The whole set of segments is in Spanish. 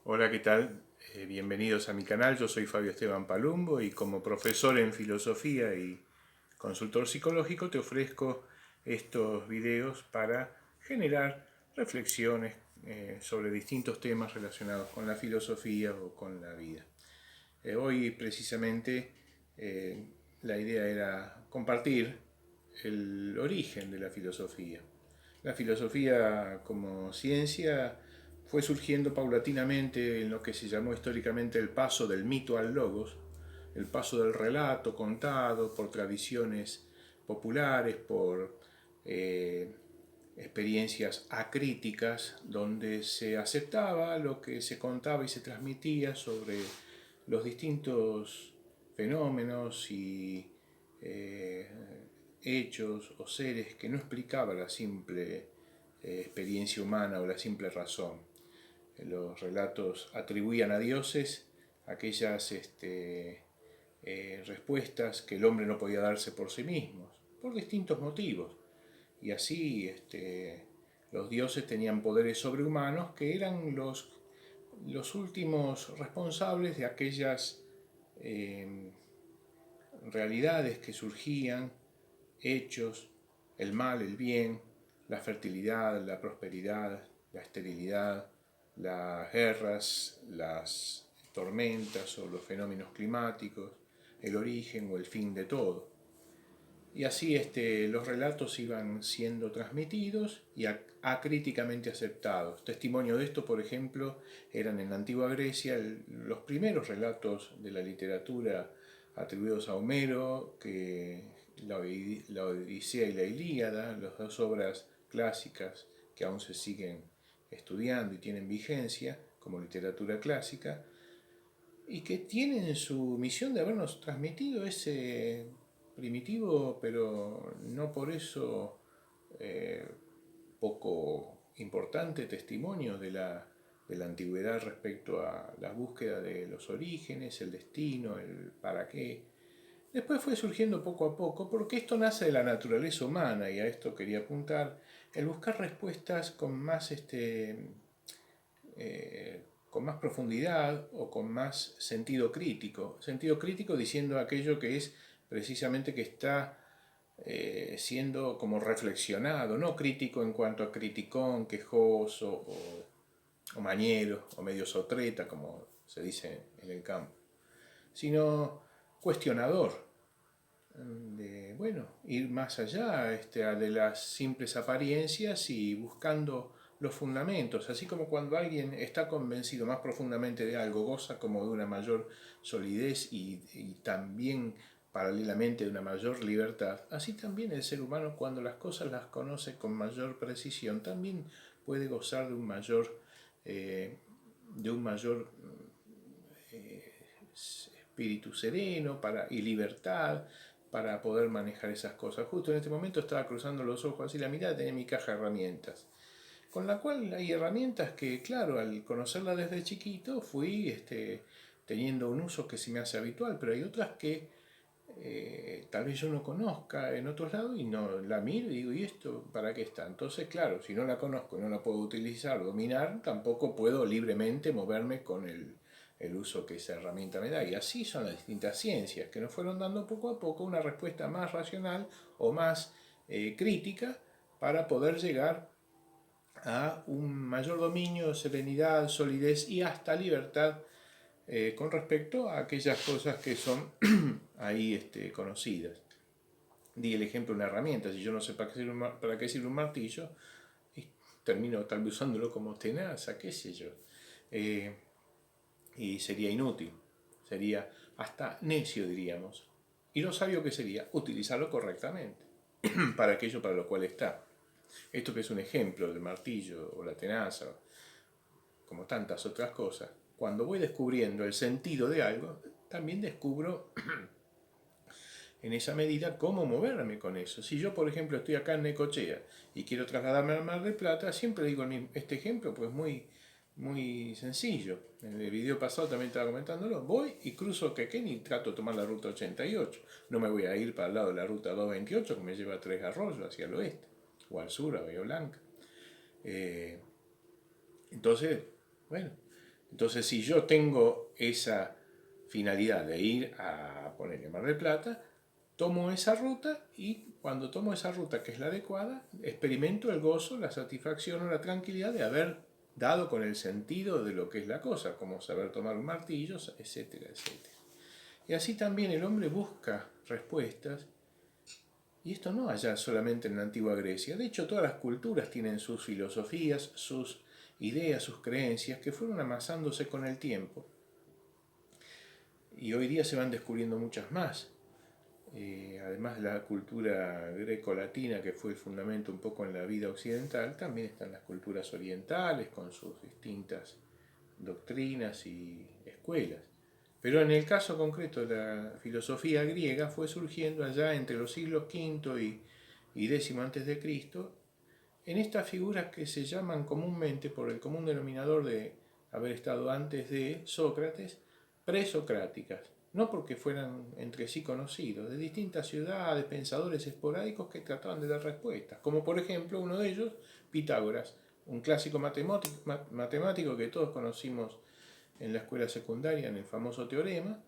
Hola, ¿qué tal? Bienvenidos a mi canal. Yo soy Fabio Esteban Palumbo y como profesor en filosofía y consultor psicológico te ofrezco estos videos para generar reflexiones sobre distintos temas relacionados con la filosofía o con la vida. Hoy precisamente la idea era compartir el origen de la filosofía. La filosofía como ciencia fue surgiendo paulatinamente en lo que se llamó históricamente el paso del mito al logos, el paso del relato contado por tradiciones populares, por eh, experiencias acríticas, donde se aceptaba lo que se contaba y se transmitía sobre los distintos fenómenos y eh, hechos o seres que no explicaba la simple experiencia humana o la simple razón. Los relatos atribuían a dioses aquellas respuestas que el hombre no podía darse por sí mismos, por distintos motivos. Y así los dioses tenían poderes sobrehumanos que eran los últimos responsables de aquellas eh, realidades que surgían, hechos, el mal, el bien, la fertilidad, la prosperidad, la esterilidad, las guerras, las tormentas o los fenómenos climáticos, el origen o el fin de todo. Y así los relatos iban siendo transmitidos y acríticamente aceptados. Testimonio de esto, por ejemplo, eran en la antigua Grecia los primeros relatos de la literatura atribuidos a Homero, que la Odisea y la Ilíada, las dos obras clásicas que aún se siguen estudiando y tienen vigencia como literatura clásica, y que tienen su misión de habernos transmitido ese primitivo, pero no por eso eh, poco importante testimonio de la antigüedad respecto a la búsqueda de los orígenes, el destino, el para qué. Después fue surgiendo poco a poco, porque esto nace de la naturaleza humana, y a esto quería apuntar, el buscar respuestas con más profundidad o con más sentido crítico. Sentido crítico diciendo aquello que es precisamente que está siendo como reflexionado, no crítico en cuanto a criticón, quejoso o mañero o medio sotreta, como se dice en el campo, sino cuestionador, de, bueno, ir más allá de las simples apariencias y buscando los fundamentos, así como cuando alguien está convencido más profundamente de algo, goza como de una mayor solidez y también paralelamente de una mayor libertad, así también el ser humano cuando las cosas las conoce con mayor precisión, también puede gozar eh, de un mayor espíritu sereno y libertad para poder manejar esas cosas. Justo en este momento estaba cruzando los ojos así la mirada, tenía mi caja de herramientas. Con la cual hay herramientas que, claro, al conocerla desde chiquito fui teniendo un uso que se me hace habitual, pero hay otras que tal vez yo no conozca en otros lados y no la miro y digo, ¿y esto para qué está? Entonces, claro, si no la conozco y no la puedo utilizar, dominar, tampoco puedo libremente moverme con el uso que esa herramienta me da. Y así son las distintas ciencias, que nos fueron dando poco a poco una respuesta más racional o más crítica para poder llegar a un mayor dominio, serenidad, solidez y hasta libertad con respecto a aquellas cosas que son ahí conocidas. Di el ejemplo de una herramienta, si yo no sé para qué sirve un martillo, y termino tal vez usándolo como tenaza, qué sé yo. Eh, y sería inútil, sería hasta necio, diríamos. Y lo sabio que sería utilizarlo correctamente para aquello para lo cual está. Esto que es un ejemplo del martillo o la tenaza, como tantas otras cosas, cuando voy descubriendo el sentido de algo, también descubro en esa medida cómo moverme con eso. Si yo, por ejemplo, estoy acá en Necochea y quiero trasladarme al Mar del Plata, siempre digo este ejemplo, pues muy sencillo. En el video pasado también estaba comentándolo. Voy y cruzo Quequén y trato de tomar la ruta 88. No me voy a ir para el lado de la ruta 228 que me lleva a Tres Arroyos hacia el oeste, o al sur, a Bahía Blanca. Entonces, bueno, Entonces, si yo tengo esa finalidad de ir a ponerle Mar del Plata, tomo esa ruta y cuando tomo esa ruta que es la adecuada, experimento el gozo, la satisfacción o la tranquilidad de haber dado con el sentido de lo que es la cosa, como saber tomar un martillo, etcétera, etcétera. Y así también el hombre busca respuestas, y esto no allá solamente en la antigua Grecia. De hecho, todas las culturas tienen sus filosofías, sus ideas, sus creencias, que fueron amasándose con el tiempo. Y hoy día se van descubriendo muchas más. Además de la cultura greco-latina, que fue el fundamento un poco en la vida occidental, también están las culturas orientales con sus distintas doctrinas y escuelas. Pero en el caso concreto de la filosofía griega fue surgiendo allá entre los siglos V y X antes de Cristo, en estas figuras que se llaman comúnmente, por el común denominador de haber estado antes de Sócrates, presocráticas. No porque fueran entre sí conocidos, de distintas ciudades, pensadores esporádicos que trataban de dar respuestas. Como por ejemplo uno de ellos, Pitágoras, un clásico matemático que todos conocimos en la escuela secundaria, en el famoso teorema.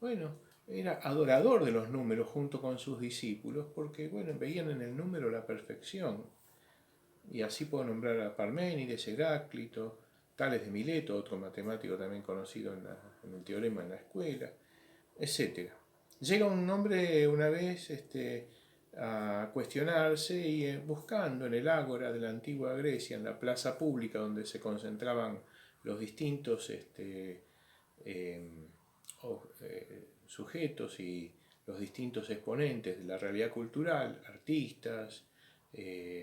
Bueno, era adorador de los números junto con sus discípulos porque, bueno, veían en el número la perfección. Y así puedo nombrar a Parménides, Heráclito, Tales de Mileto, otro matemático también conocido en el teorema en la escuela, etc. Llega un hombre una vez a cuestionarse y buscando en el ágora de la antigua Grecia, en la plaza pública donde se concentraban los distintos eh, sujetos y los distintos exponentes de la realidad cultural, artistas,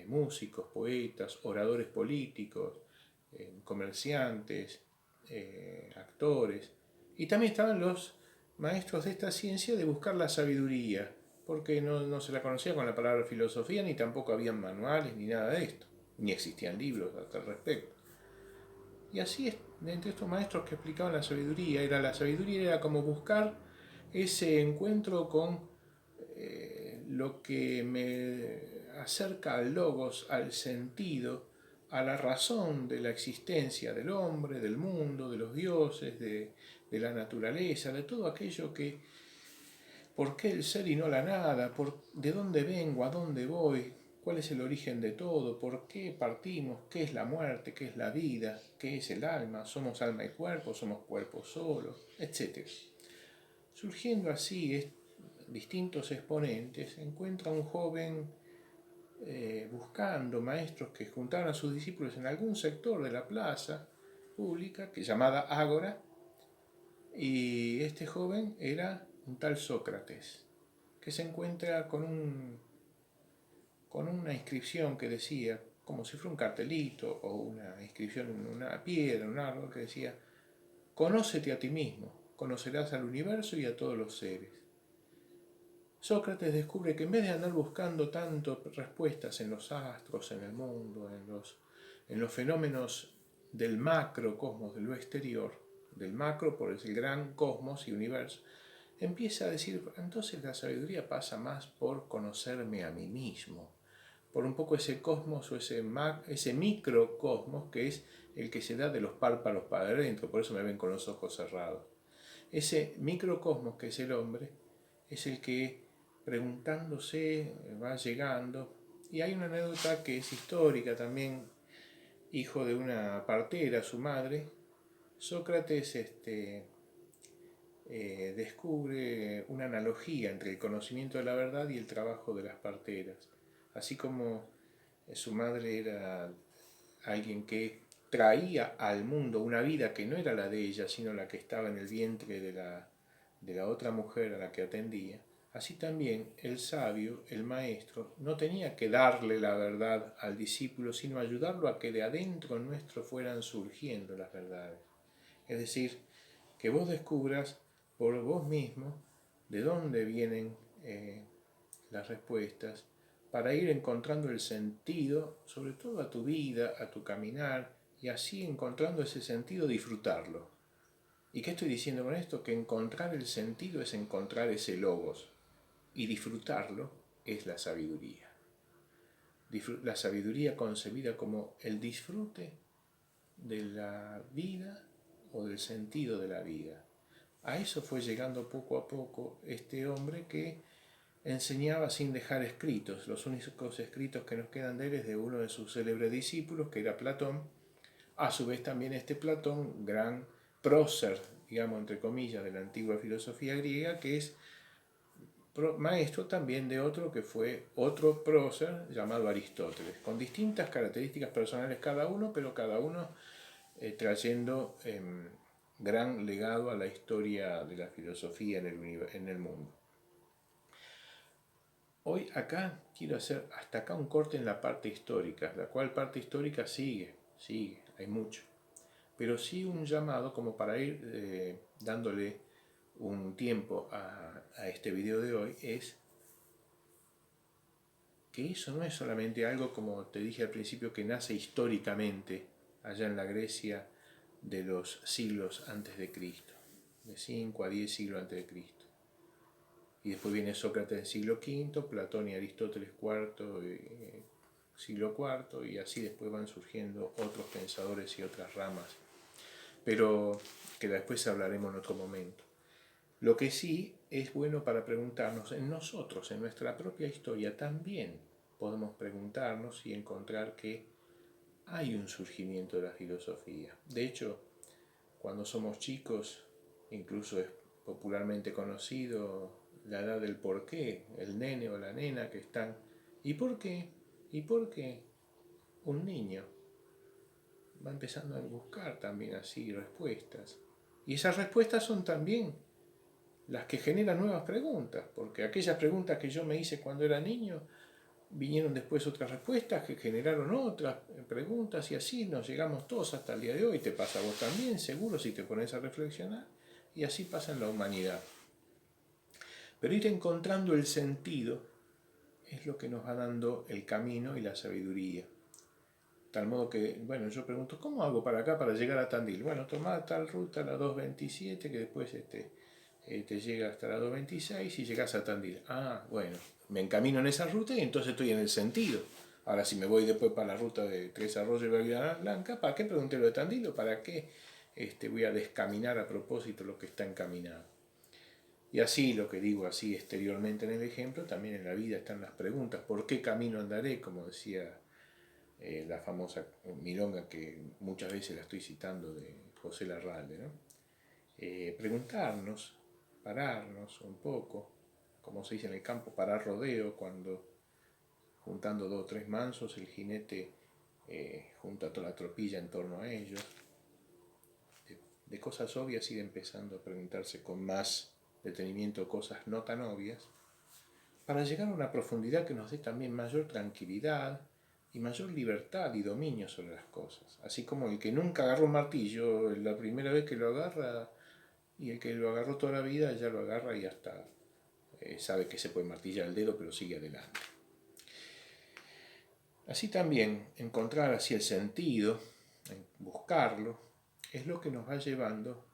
músicos, poetas, oradores políticos, comerciantes, actores, y también estaban los maestros de esta ciencia de buscar la sabiduría, porque no se la conocía con la palabra filosofía, ni tampoco habían manuales, ni nada de esto, ni existían libros al respecto. Y así es, entre estos maestros que explicaban la sabiduría era como buscar ese encuentro con lo que me acerca al logos, al sentido, a la razón de la existencia del hombre, del mundo, de los dioses, de la naturaleza, de todo aquello que, ¿por qué el ser y no la nada? ¿De dónde vengo? ¿A dónde voy? ¿Cuál es el origen de todo? ¿Por qué partimos? ¿Qué es la muerte? ¿Qué es la vida? ¿Qué es el alma? ¿Somos alma y cuerpo? ¿Somos cuerpo solo? Etcétera. Surgiendo así distintos exponentes, encuentra un joven buscando maestros que juntaran a sus discípulos en algún sector de la plaza pública, que llamada Ágora, y este joven era un tal Sócrates, que se encuentra con una inscripción que decía, como si fuera un cartelito o una inscripción en una piedra, en un árbol, que decía, conócete a ti mismo, conocerás al universo y a todos los seres. Sócrates descubre que en vez de andar buscando tanto respuestas en los astros, en el mundo, en los fenómenos del macrocosmos, de lo exterior, del macro por el gran cosmos y universo, empieza a decir, entonces la sabiduría pasa más por conocerme a mí mismo, por un poco ese cosmos o ese microcosmos que es el que se da de los párpados para adentro, por eso me ven con los ojos cerrados. Ese microcosmos que es el hombre es el que preguntándose va llegando. Y hay una anécdota que es histórica también, hijo de una partera, su madre, Sócrates descubre una analogía entre el conocimiento de la verdad y el trabajo de las parteras. Así como su madre era alguien que traía al mundo una vida que no era la de ella, sino la que estaba en el vientre de la otra mujer a la que atendía, así también el sabio, el maestro, no tenía que darle la verdad al discípulo, sino ayudarlo a que de adentro nuestro fueran surgiendo las verdades. Es decir, que vos descubras por vos mismo de dónde vienen las respuestas, para ir encontrando el sentido, sobre todo a tu vida, a tu caminar, y así encontrando ese sentido disfrutarlo. ¿Y qué estoy diciendo con esto? Que encontrar el sentido es encontrar ese logos, y disfrutarlo es la sabiduría. La sabiduría concebida como el disfrute de la vida o del sentido de la vida. A eso fue llegando poco a poco este hombre que enseñaba sin dejar escritos. Los únicos escritos que nos quedan de él es de uno de sus célebres discípulos, que era Platón. A su vez también este Platón, gran prócer, digamos entre comillas, de la antigua filosofía griega, que es maestro también de otro que fue otro prócer llamado Aristóteles, con distintas características personales cada uno, pero cada uno trayendo gran legado a la historia de la filosofía en el mundo. Hoy acá quiero hacer hasta acá un corte en la parte histórica, la cual parte histórica sigue, hay mucho, pero sí un llamado como para ir dándole un tiempo a este video de hoy, es que eso no es solamente algo, como te dije al principio, que nace históricamente allá en la Grecia de los siglos antes de Cristo, de 5 a 10 siglos antes de Cristo. Y después viene Sócrates en siglo V, Platón y Aristóteles siglo IV, y así después van surgiendo otros pensadores y otras ramas, pero que después hablaremos en otro momento. Lo que sí es bueno para preguntarnos en nosotros, en nuestra propia historia, también podemos preguntarnos y encontrar que hay un surgimiento de la filosofía. De hecho, cuando somos chicos, incluso es popularmente conocido la edad del por qué, el nene o la nena que están, ¿y por qué? ¿Y por qué? Un niño va empezando a buscar también así respuestas. Y esas respuestas son también las que generan nuevas preguntas, porque aquellas preguntas que yo me hice cuando era niño, vinieron después otras respuestas que generaron otras preguntas y así nos llegamos todos hasta el día de hoy. Te pasa a vos también, seguro, si te pones a reflexionar, y así pasa en la humanidad. Pero ir encontrando el sentido es lo que nos va dando el camino y la sabiduría. Tal modo que, bueno, yo pregunto, ¿cómo hago para acá para llegar a Tandil? Bueno, tomá tal ruta, la 227, que después te llega hasta la 226 y llegas a Tandil. Ah, bueno, me encamino en esa ruta y entonces estoy en el sentido. Ahora, si me voy después para la ruta de Tres Arroyos y Bahía Blanca, ¿para qué pregunté lo de Tandil o para qué voy a descaminar a propósito lo que está encaminado? Y así, lo que digo así exteriormente en el ejemplo, también en la vida están las preguntas. ¿Por qué camino andaré? Como decía la famosa milonga que muchas veces la estoy citando de José Larralde, ¿no? Preguntarnos, pararnos un poco, como se dice en el campo, parar rodeo, cuando juntando 2 o 3 mansos el jinete junta toda la tropilla en torno a ellos. De cosas obvias ir empezando a preguntarse con más detenimiento cosas no tan obvias, para llegar a una profundidad que nos dé también mayor tranquilidad y mayor libertad y dominio sobre las cosas. Así como el que nunca agarró un martillo, la primera vez que lo agarra, y el que lo agarró toda la vida ya lo agarra y hasta sabe que se puede martillar el dedo, pero sigue adelante. Así también encontrar así el sentido, buscarlo, es lo que nos va llevando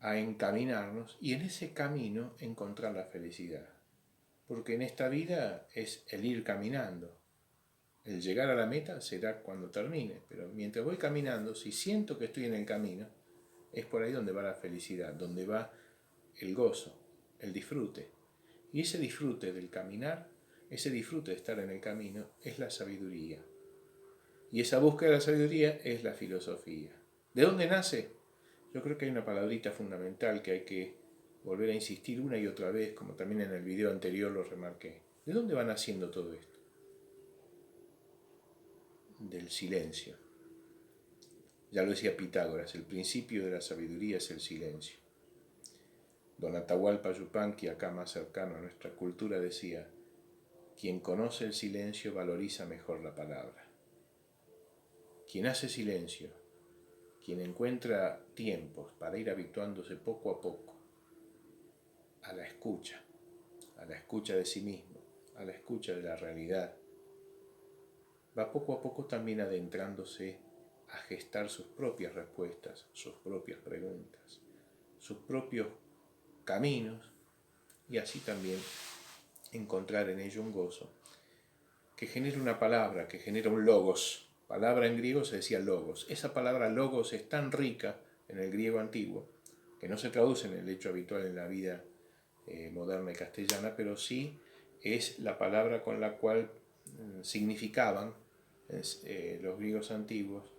a encaminarnos y en ese camino encontrar la felicidad. Porque en esta vida es el ir caminando. El llegar a la meta será cuando termine, pero mientras voy caminando, si siento que estoy en el camino, es por ahí donde va la felicidad, donde va el gozo, el disfrute. Y ese disfrute del caminar, ese disfrute de estar en el camino, es la sabiduría. Y esa búsqueda de la sabiduría es la filosofía. ¿De dónde nace? Yo creo que hay una palabrita fundamental que hay que volver a insistir una y otra vez, como también en el video anterior lo remarqué. ¿De dónde va naciendo todo esto? Del silencio. Ya lo decía Pitágoras, el principio de la sabiduría es el silencio. Don Atahualpa Yupanqui, acá más cercano a nuestra cultura, decía: quien conoce el silencio valoriza mejor la palabra. Quien hace silencio, quien encuentra tiempos para ir habituándose poco a poco a la escucha de sí mismo, a la escucha de la realidad, va poco a poco también adentrándose a gestar sus propias respuestas, sus propias preguntas, sus propios caminos, y así también encontrar en ello un gozo que genera una palabra, que genera un logos. Palabra en griego se decía logos. Esa palabra logos es tan rica en el griego antiguo, que no se traduce en el hecho habitual en la vida moderna y castellana, pero sí es la palabra con la cual significaban los griegos antiguos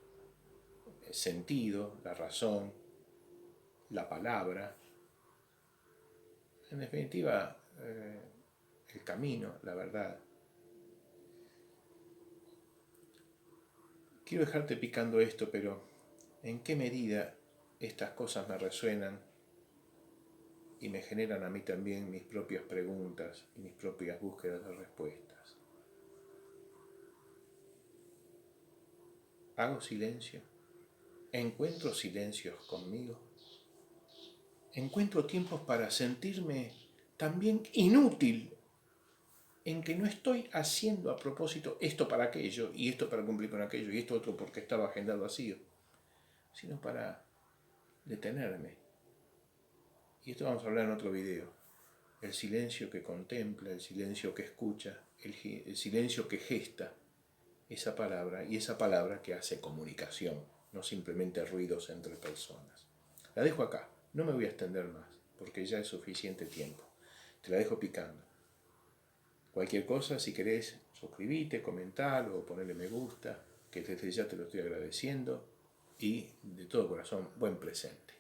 el sentido, la razón, la palabra, en definitiva el camino, la verdad. Quiero dejarte picando esto, pero ¿en qué medida estas cosas me resuenan y me generan a mí también mis propias preguntas y mis propias búsquedas de respuestas? ¿Hago silencio? ¿Encuentro silencios conmigo? ¿Encuentro tiempos para sentirme también inútil, en que no estoy haciendo a propósito esto para aquello, y esto para cumplir con aquello, y esto otro porque estaba agendado así, sino para detenerme? Y esto vamos a hablar en otro video. El silencio que contempla, el silencio que escucha, el silencio que gesta esa palabra, y esa palabra que hace comunicación, no simplemente ruidos entre personas. La dejo acá, no me voy a extender más, porque ya es suficiente tiempo. Te la dejo picando. Cualquier cosa, si querés, suscribite, comentalo o ponerle me gusta, que desde ya te lo estoy agradeciendo, y de todo corazón, buen presente.